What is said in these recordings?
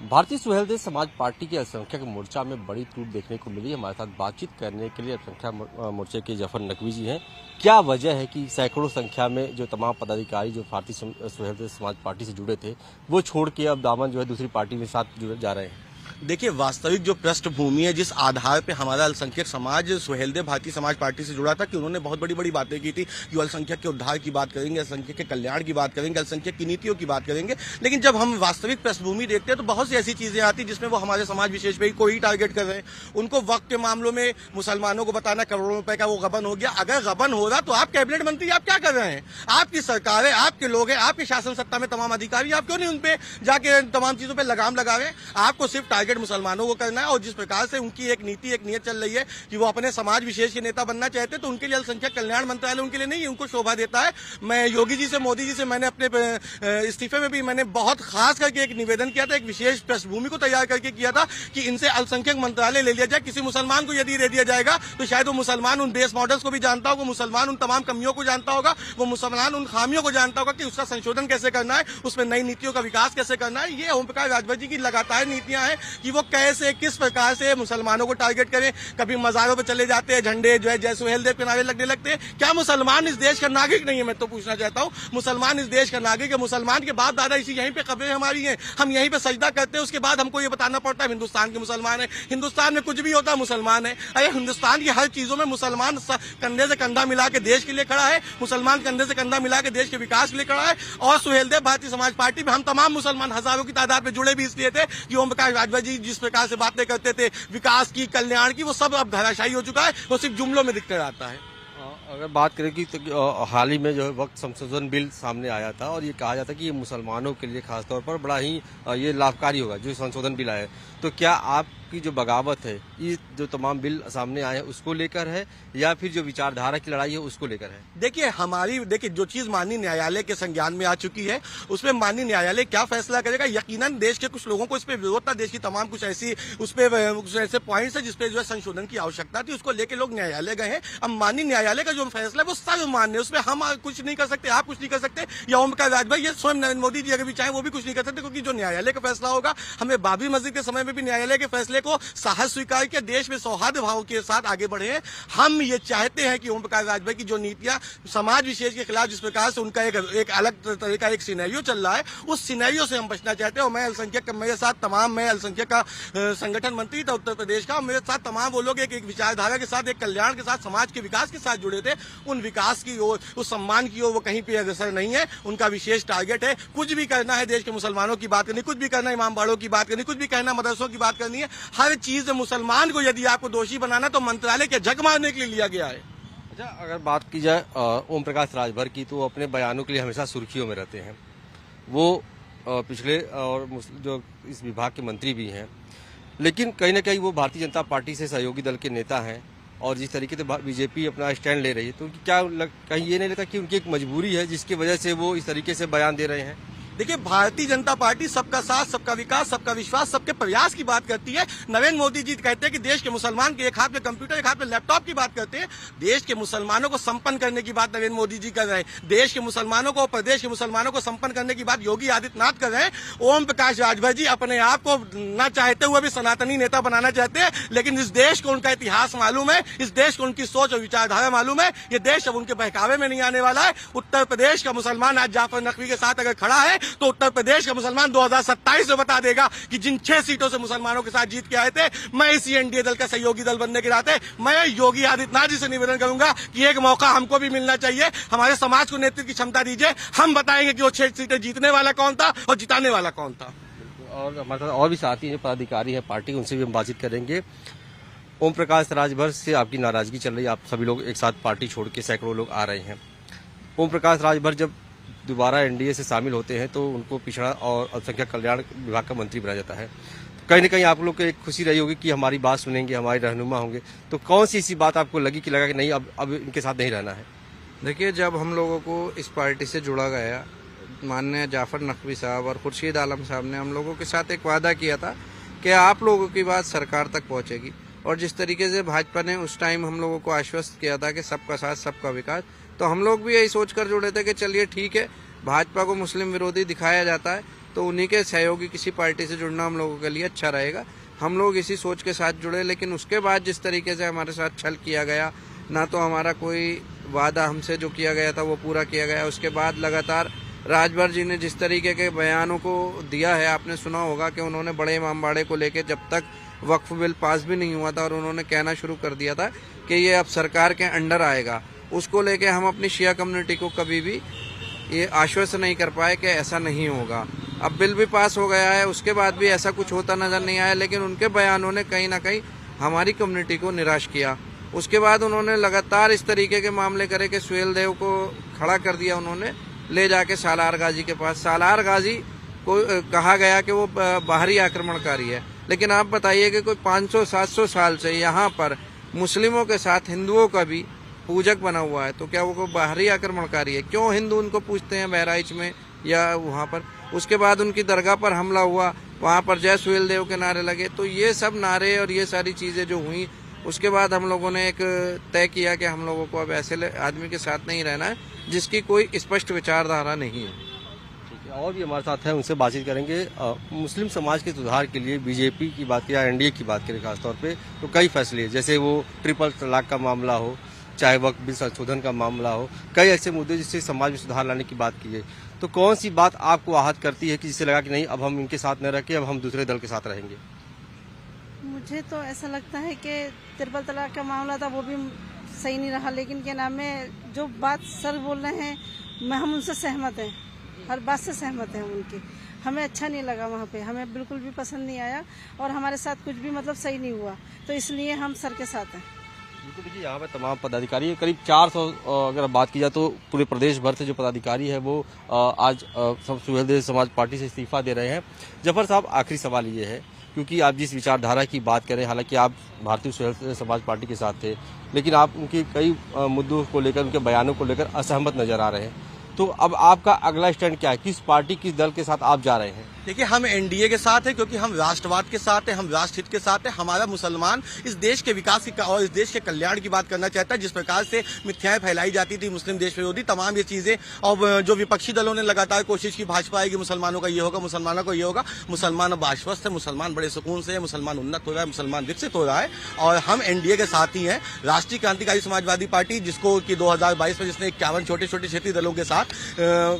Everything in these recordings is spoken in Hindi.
भारतीय सुहेलदेव समाज पार्टी के अल्पसंख्यक मोर्चा में बड़ी टूट देखने को मिली। हमारे साथ बातचीत करने के लिए अल्पसंख्यक मोर्चे के जफर नकवी जी हैं। क्या वजह है कि सैकड़ों संख्या में जो तमाम पदाधिकारी जो भारतीय सुहेलदेव समाज पार्टी से जुड़े थे वो छोड़ के अब दामन जो है दूसरी पार्टी में साथ जुड़े जा रहे हैं? देखिए, वास्तविक जो पृष्ठभूमि है, जिस आधार पे हमारा अल्पसंख्यक समाज सुहेलदेव भारतीय समाज पार्टी से जुड़ा था कि उन्होंने बहुत बड़ी बड़ी बातें की थी कि अल्पसंख्यक के उद्धार की बात करेंगे, अल्पसंख्यक के कल्याण की बात करेंगे, अल्पसंख्यक की नीतियों की बात करेंगे। लेकिन जब हम वास्तविक पृष्ठभूमि देखते हैं तो बहुत सी ऐसी चीजें आती जिसमें वो हमारे समाज विशेष पे को ही टारगेट कर रहे हैं। उनको वक्त के मामलों में मुसलमानों को बताना करोड़ों रुपए का वो गबन हो गया। अगर गबन हो रहा तो आप कैबिनेट मंत्री आप क्या कर रहे हैं? आपकी सरकार है, आपके लोग हैं, आपके शासन सत्ता में तमाम अधिकारी, आप क्यों नहीं उन पे जाके तमाम चीजों पर लगाम लगा रहे हैं? आपको सिर्फ टारगेट मुसलमानों को करना है। और जिस प्रकार से उनकी एक नीति एक नियत चल रही है कि वो अपने समाज विशेष के नेता बनना चाहते हैं, तो उनके लिए अल्पसंख्यक कल्याण मंत्रालय उनके लिए नहीं, उनको शोभा देता है। मैं योगी जी से, मोदी जी से मैंने अपने इस्तीफे में भी मैंने बहुत खास करके एक निवेदन किया था, एक विशेष पृष्ठभूमि को तैयार करके किया था कि इनसे अल्पसंख्यक मंत्रालय ले लिया जाए। किसी मुसलमान को यदि दे दिया जाएगा तो शायद वो मुसलमान उन बेस मॉडल्स को भी जानता होगा, मुसलमान उन तमाम कमियों को जानता होगा, वो मुसलमान उन खामियों को जानता होगा कि उसका संशोधन कैसे करना है, उसमें नई नीतियों का विकास कैसे करना है। ये ओम प्रकाश राजभर जी की लगातार नीतियां हैं कि वो कैसे किस प्रकार से मुसलमानों को टारगेट करें। कभी मजारों पर चले जाते हैं, झंडे जो है जय सुहेलदेव के नारे लगने लगते हैं। क्या मुसलमान इस देश का नागरिक नहीं है? मैं तो पूछना चाहता हूं, मुसलमान इस देश का नागरिक है। मुसलमान के बाप दादा इसी यहीं पे कब्रें हमारी हैं, हम यहीं पे सजदा करते हैं। उसके बाद हमको ये बताना पड़ता है हिंदुस्तान के मुसलमान है। हिंदुस्तान में कुछ भी होता है मुसलमान है। अरे हिंदुस्तान की हर चीजों में मुसलमान कंधे से कंधा मिला के देश के लिए खड़ा है। मुसलमान कंधे से कंधा मिला के देश के विकास के लिए खड़ा है। और सुहेलदेव भारतीय समाज पार्टी में हम तमाम मुसलमान हजारों की तादाद में जुड़े भी इसलिए थे कि ओम प्रकाश राजभर जी जिस प्रकार से बातें करते थे विकास की, कल्याण की, वो सब अब धराशायी हो चुका है। वो सिर्फ जुमलों में दिखकर आता है। अगर बात करें कि तो हाल ही में जो है वक्त संशोधन बिल सामने आया था और ये कहा जाता है कि ये मुसलमानों के लिए खासतौर पर बड़ा ही ये लाभकारी होगा जो संशोधन बिल आया है। तो क्या आपकी जो बगावत है ये जो तमाम बिल सामने आए हैं उसको लेकर है या फिर जो विचारधारा की लड़ाई है उसको लेकर है? देखिए जो चीज माननीय न्यायालय के संज्ञान में आ चुकी है उसमें माननीय न्यायालय क्या फैसला करेगा, यकीनन देश के कुछ लोगों को इस पे विरोध था। देश की तमाम कुछ ऐसे पॉइंट्स है जिसपे जो है संशोधन की आवश्यकता थी, उसको लेकर लोग न्यायालय गए हैं। अब माननीय न्यायालय का जो फैसला है वो सर्वमान्य है, उसमें हम कुछ नहीं कर सकते, आप कुछ नहीं कर सकते, या ओम प्रकाश राजभर या स्वयं नरेंद्र मोदी जी अगर भी चाहे वो भी कुछ नहीं कर सकते, क्योंकि जो न्यायालय का फैसला होगा। हमें बाबरी मस्जिद के समय में भी न्यायालय के फैसले को साहस स्वीकार किया, देश में सौहार्द भाव के साथ आगे बढ़े हैं। हम ये चाहते हैं कि ओम प्रकाश राजभर की जो नीतियां समाज विशेष के खिलाफ जिस प्रकार से उनका एक अलग तरह का एक सिनेरियो चल रहा है, उस सिनेरियो से हम बचना चाहते हैं। और मैं अल्पसंख्यक मेरे साथ तमाम, मैं अल्पसंख्यक का संगठन मंत्री था उत्तर प्रदेश का, मेरे साथ तमाम वो लोग एक विचारधारा के साथ, एक कल्याण के साथ, समाज के विकास के साथ जुड़े थे। उन विकास की ओर, उस सम्मान की ओर वो कहीं पे अग्रसर नहीं है। उनका विशेष टारगेट है कुछ भी करना है, देश के मुसलमानों की बात करनी, कुछ भी करना है, इमाम बाड़ों की बात करनी, कुछ भी कहना मदरसों की बात करनी है। हर चीज मुसलमान को यदि आपको दोषी बनाना तो मंत्रालय के झक मारने के लिए लिया गया है। अच्छा, अगर बात की जाए ओम प्रकाश राजभर की तो अपने बयानों के लिए हमेशा सुर्खियों में रहते हैं। वो पिछले और जो इस विभाग के मंत्री भी हैं, लेकिन कहीं ना कहीं वो भारतीय जनता पार्टी से सहयोगी दल के नेता हैं और जिस तरीके से बीजेपी अपना स्टैंड ले रही है तो क्या कहीं ये नहीं लगता कि उनकी एक मजबूरी है जिसकी वजह से वो इस तरीके से बयान दे रहे हैं? देखिए, भारतीय जनता पार्टी सबका साथ, सबका विकास, सबका विश्वास, सबके प्रयास की बात करती है। नरेंद्र मोदी जी कहते हैं कि देश के मुसलमान के एक हाथ में कंप्यूटर, एक हाथ में लैपटॉप की बात करते हैं। देश के मुसलमानों को संपन्न करने की बात नरेंद्र मोदी जी कर रहे हैं। देश के मुसलमानों को, प्रदेश के मुसलमानों को संपन्न करने की बात योगी आदित्यनाथ कर रहे हैं। ओम प्रकाश राजभर जी अपने आप को न चाहते हुए भी सनातनी नेता बनाना चाहते हैं, लेकिन इस देश को उनका इतिहास मालूम है, इस देश को उनकी सोच और विचारधारा मालूम है। ये देश अब उनके बहकावे में नहीं आने वाला है। उत्तर प्रदेश का मुसलमान आज जाफर नकवी के साथ अगर खड़ा है तो उत्तर प्रदेश का मुसलमान 2027 में बता देगा कि जिन 6 सीटों से मुसलमानों के साथ जीत के आए थे, मैं इसी एनडीए दल का सहयोगी दल बनने के नाते मैं योगी आदित्यनाथ जी से निवेदन करूंगा कि एक मौका हमको भी मिलना चाहिए, हमारे समाज को नेतृत्व की क्षमता दीजिए। हम बताएंगे कि वो 6 सीटें जीतने वाला कौन था और जिताने वाला कौन था। और हमारे साथ और भी साथी जो पदाधिकारी है पार्टी, उनसे भी हम बातचीत करेंगे। ओम प्रकाश राजभर से आपकी नाराजगी चल रही है, आप सभी लोग एक साथ पार्टी छोड़ के सैकड़ों लोग आ रहे हैं। ओम प्रकाश राजभर जब दोबारा एनडीए से शामिल होते हैं तो उनको पिछड़ा और अल्पसंख्यक कल्याण विभाग का मंत्री बनाया जाता है। कहीं ना कहीं आप लोग को एक खुशी रही होगी कि हमारी बात सुनेंगे, हमारे रहनुमा होंगे। तो कौन सी ऐसी बात आपको लगी कि लगा कि नहीं अब इनके साथ नहीं रहना है? देखिए, जब हम लोगों को इस पार्टी से जुड़ा गया, माननीय जाफर नकवी साहब और खुर्शीद आलम साहब ने हम लोगों के साथ एक वादा किया था कि आप लोगों की बात सरकार तक पहुंचेगी। और जिस तरीके से भाजपा ने उस टाइम हम लोगों को आश्वस्त किया था कि सबका साथ, सबका विकास, तो हम लोग भी यही सोचकर जुड़े थे कि चलिए ठीक है, भाजपा को मुस्लिम विरोधी दिखाया जाता है तो उन्हीं के सहयोगी किसी पार्टी से जुड़ना हम लोगों के लिए अच्छा रहेगा। हम लोग इसी सोच के साथ जुड़े, लेकिन उसके बाद जिस तरीके से हमारे साथ छल किया गया, ना तो हमारा कोई वादा हमसे जो किया गया था वो पूरा किया गया। उसके बाद लगातार राजभर जी ने जिस तरीके के बयानों को दिया है, आपने सुना होगा कि उन्होंने बड़े इमामबाड़े को लेकर जब तक वक्फ बिल पास भी नहीं हुआ था और उन्होंने कहना शुरू कर दिया था कि ये अब सरकार के अंडर आएगा, उसको लेके हम अपनी शिया कम्युनिटी को कभी भी ये आश्वस्त नहीं कर पाए कि ऐसा नहीं होगा। अब बिल भी पास हो गया है, उसके बाद भी ऐसा कुछ होता नजर नहीं आया, लेकिन उनके बयानों ने कहीं ना कहीं हमारी कम्युनिटी को निराश किया। उसके बाद उन्होंने लगातार इस तरीके के मामले करे कि सुहेल देव को खड़ा कर दिया, उन्होंने ले जाके सालार गाजी के पास। सालार गाजी को कहा गया कि वो बाहरी आक्रमणकारी है, लेकिन आप बताइए कि कोई 500-700 साल से यहाँ पर मुस्लिमों के साथ हिंदुओं का भी पूजक बना हुआ है, तो क्या वो कोई बाहरी आक्रमणकारी है? क्यों हिंदू उनको पूछते हैं बहराइच में या वहाँ पर? उसके बाद उनकी दरगाह पर हमला हुआ, वहाँ पर जय सुहेल देव के नारे लगे। तो ये सब नारे और ये सारी चीज़ें जो हुई, उसके बाद हम लोगों ने एक तय किया कि हम लोगों को अब ऐसे आदमी के साथ नहीं रहना है जिसकी कोई स्पष्ट विचारधारा नहीं है। ठीक है, और भी हमारे साथ है, उनसे बातचीत करेंगे। मुस्लिम समाज के सुधार के लिए बीजेपी की बात या एनडीए की बात करें खासतौर पे, तो कई फैसले, जैसे वो ट्रिपल तलाक का मामला हो, चाहे वक्फ बिल संशोधन का मामला हो, कई ऐसे मुद्दे जिससे समाज में सुधार लाने की बात की है। तो कौन सी बात आपको आहत करती है कि जिससे लगा कि नहीं, अब हम इनके साथ न रह के अब हम दूसरे दल के साथ रहेंगे? मुझे तो ऐसा लगता है कि ट्रिपल तलाक का मामला था वो भी सही नहीं रहा, लेकिन क्या नाम है, जो बात सर बोल रहे हैं हम उनसे सहमत हैं, हर बात से सहमत हैं उनकी। हमें अच्छा नहीं लगा वहाँ पे, हमें बिल्कुल भी पसंद नहीं आया और हमारे साथ कुछ भी मतलब सही नहीं हुआ, तो इसलिए हम सर के साथ हैं। बिल्कुल, देखिए यहाँ पे तमाम पदाधिकारी, करीब 400 अगर बात की जाए तो पूरे प्रदेश भर से जो पदाधिकारी है वो आज सुहेल देव समाज पार्टी से इस्तीफा दे रहे हैं। जफर साहब, आखिरी सवाल ये है, क्योंकि आप जिस विचारधारा की बात करें, हालांकि आप भारतीय सुहेल समाज पार्टी के साथ थे, लेकिन आप उनके कई मुद्दों को लेकर, उनके बयानों को लेकर असहमत नजर आ रहे हैं, तो अब आपका अगला स्टैंड क्या है? किस पार्टी, किस दल के साथ आप जा रहे हैं? देखिए, हम एनडीए के साथ हैं क्योंकि हम राष्ट्रवाद के साथ हैं, हम राष्ट्रहित के साथ हैं। हमारा मुसलमान इस देश के विकास की और इस देश के कल्याण की बात करना चाहता है। जिस प्रकार से मिथ्याएं फैलाई जाती थी, मुस्लिम देश विरोधी तमाम ये चीजें, और जो विपक्षी दलों ने लगातार कोशिश की, भाजपा आएगी मुसलमानों का ये होगा, मुसलमानों का ये होगा, मुसलमान अब आश्वस्त है, मुसलमान बड़े सुकून से है, मुसलमान उन्नत हो रहा है, मुसलमान विकसित हो रहा है, और हम एनडीए के साथ ही हैं। राष्ट्रीय क्रांतिकारी समाजवादी पार्टी, जिसको कि 2022 में जिसने 51 छोटे छोटे क्षेत्रीय दलों के साथ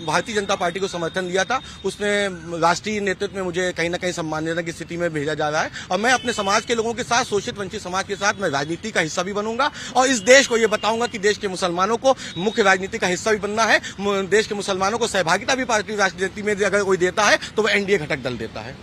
भारतीय जनता पार्टी को समर्थन दिया था, उसमें राष्ट्रीय नेतृत्व में मुझे कहीं ना कहीं सम्मानजनक की स्थिति में भेजा जा रहा है, और मैं अपने समाज के लोगों के साथ, शोषित वंचित समाज के साथ मैं राजनीति का हिस्सा भी बनूंगा, और इस देश को ये बताऊंगा कि देश के मुसलमानों को मुख्य राजनीति का हिस्सा भी बनना है। देश के मुसलमानों को सहभागिता भी पार्टी राजनीति में अगर कोई देता है तो वो एनडीए घटक दल देता है।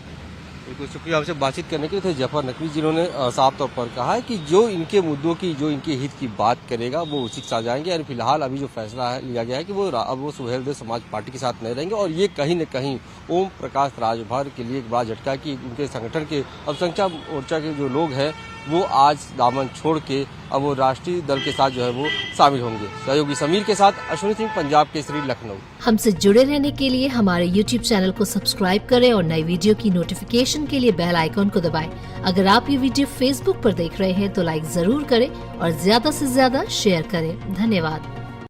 बिल्कुल, शुक्रिया आपसे बातचीत करने के लिए। थे जफर नकवी, जिन्होंने साफ तौर पर कहा है कि जो इनके मुद्दों की, जो इनके हित की बात करेगा वो उसी के साथ जाएंगे। और फिलहाल अभी जो फैसला है लिया गया है कि अब वो सुहेल देव समाज पार्टी के साथ नहीं रहेंगे, और ये कहीं न कहीं ओम प्रकाश राजभर के लिए एक बड़ा झटका कि उनके संगठन के अल्पसंख्यक मोर्चा के जो लोग हैं वो आज दामन छोड़ के अब वो राष्ट्रीय दल के साथ जो है वो शामिल होंगे। सहयोगी समीर के साथ अश्विनी सिंह, पंजाब केसरी, लखनऊ। हमसे जुड़े रहने के लिए हमारे YouTube चैनल को सब्सक्राइब करें और नई वीडियो की नोटिफिकेशन के लिए बेल आइकॉन को दबाएं। अगर आप ये वीडियो Facebook पर देख रहे हैं तो लाइक जरूर करें और ज्यादा से ज्यादा शेयर करें। धन्यवाद।